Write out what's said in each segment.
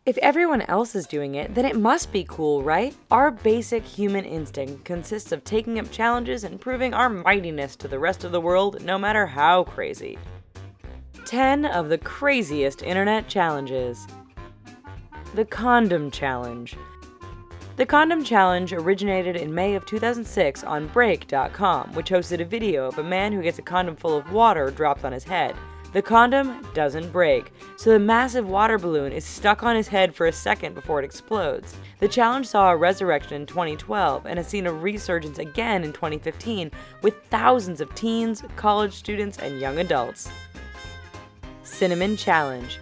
If everyone else is doing it, then it must be cool, right? Our basic human instinct consists of taking up challenges and proving our mightiness to the rest of the world, no matter how crazy. 10 of the craziest internet challenges. The Condom Challenge. The Condom Challenge originated in May of 2006 on Break.com, which hosted a video of a man who gets a condom full of water dropped on his head. The condom doesn't break, so the massive water balloon is stuck on his head for a second before it explodes. The challenge saw a resurrection in 2012 and has seen a resurgence again in 2015 with thousands of teens, college students, and young adults. Cinnamon Challenge.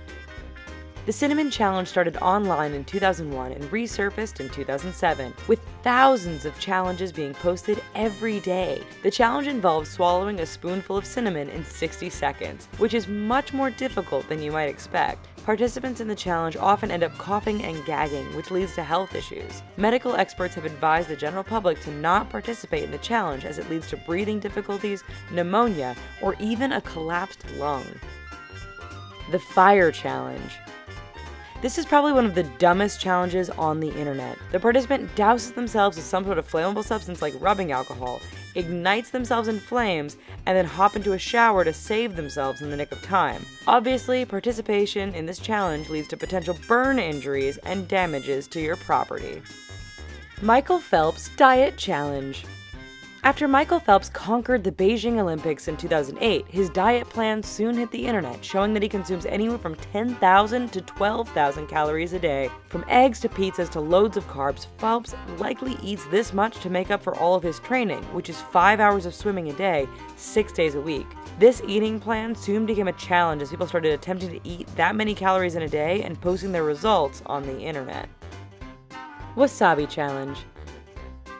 The Cinnamon Challenge started online in 2001 and resurfaced in 2007, with thousands of challenges being posted every day. The challenge involves swallowing a spoonful of cinnamon in 60 seconds, which is much more difficult than you might expect. Participants in the challenge often end up coughing and gagging, which leads to health issues. Medical experts have advised the general public to not participate in the challenge as it leads to breathing difficulties, pneumonia, or even a collapsed lung. The Fire Challenge. This is probably one of the dumbest challenges on the internet. The participant douses themselves with some sort of flammable substance like rubbing alcohol, ignites themselves in flames, and then hop into a shower to save themselves in the nick of time. Obviously, participation in this challenge leads to potential burn injuries and damages to your property. Michael Phelps Diet Challenge. After Michael Phelps conquered the Beijing Olympics in 2008, his diet plan soon hit the internet, showing that he consumes anywhere from 10,000 to 12,000 calories a day. From eggs to pizzas to loads of carbs, Phelps likely eats this much to make up for all of his training, which is 5 hours of swimming a day, 6 days a week. This eating plan soon became a challenge as people started attempting to eat that many calories in a day and posting their results on the internet. Wasabi Challenge.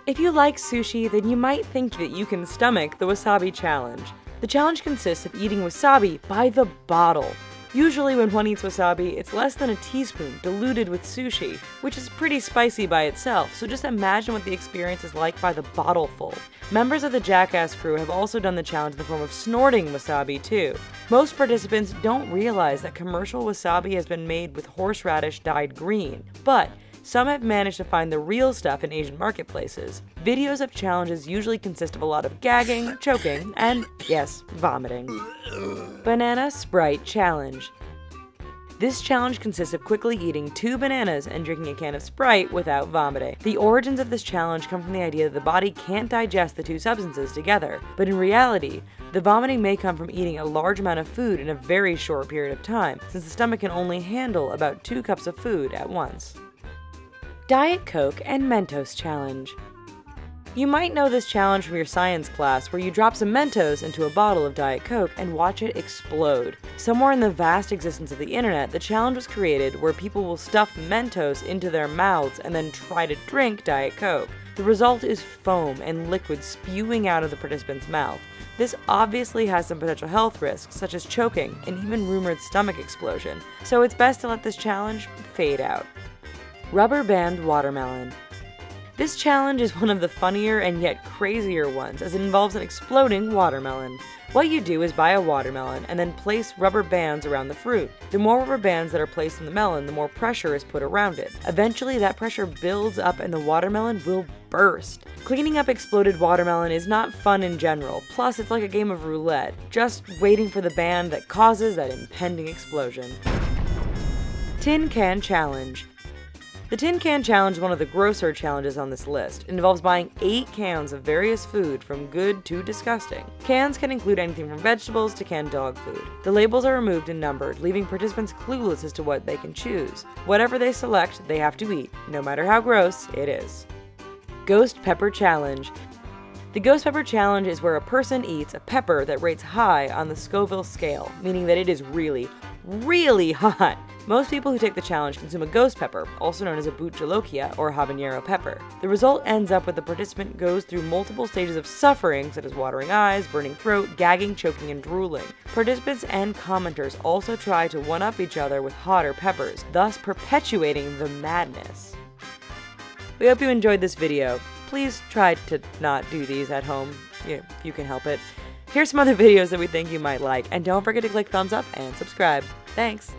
If you like sushi, then you might think that you can stomach the Wasabi Challenge. The challenge consists of eating wasabi by the bottle. Usually when one eats wasabi, it's less than a teaspoon diluted with sushi, which is pretty spicy by itself, so just imagine what the experience is like by the bottleful. Members of the Jackass crew have also done the challenge in the form of snorting wasabi too. Most participants don't realize that commercial wasabi has been made with horseradish dyed green, but some have managed to find the real stuff in Asian marketplaces. Videos of challenges usually consist of a lot of gagging, choking, and, yes, vomiting. Banana Sprite Challenge. This challenge consists of quickly eating 2 bananas and drinking a can of Sprite without vomiting. The origins of this challenge come from the idea that the body can't digest the 2 substances together, but in reality, the vomiting may come from eating a large amount of food in a very short period of time, since the stomach can only handle about 2 cups of food at once. Diet Coke and Mentos Challenge. You might know this challenge from your science class where you drop some Mentos into a bottle of Diet Coke and watch it explode. Somewhere in the vast existence of the internet, the challenge was created where people will stuff Mentos into their mouths and then try to drink Diet Coke. The result is foam and liquid spewing out of the participant's mouth. This obviously has some potential health risks, such as choking and even rumored stomach explosion, so it's best to let this challenge fade out. Rubber Band Watermelon. This challenge is one of the funnier and yet crazier ones, as it involves an exploding watermelon. What you do is buy a watermelon and then place rubber bands around the fruit. The more rubber bands that are placed in the melon, the more pressure is put around it. Eventually, that pressure builds up and the watermelon will burst. Cleaning up exploded watermelon is not fun in general, plus it's like a game of roulette, just waiting for the band that causes that impending explosion. Tin Can Challenge. The Tin Can Challenge is one of the grosser challenges on this list. It involves buying 8 cans of various food from good to disgusting. Cans can include anything from vegetables to canned dog food. The labels are removed and numbered, leaving participants clueless as to what they can choose. Whatever they select, they have to eat, no matter how gross it is. Ghost Pepper Challenge. The Ghost Pepper Challenge is where a person eats a pepper that rates high on the Scoville scale, meaning that it is really, really hot. Most people who take the challenge consume a ghost pepper, also known as a boot jolokia or habanero pepper. The result ends up with the participant goes through multiple stages of suffering, such as watering eyes, burning throat, gagging, choking, and drooling. Participants and commenters also try to one-up each other with hotter peppers, thus perpetuating the madness. We hope you enjoyed this video. Please try to not do these at home, if you can help it. Here's some other videos that we think you might like, and don't forget to click thumbs up and subscribe. Thanks!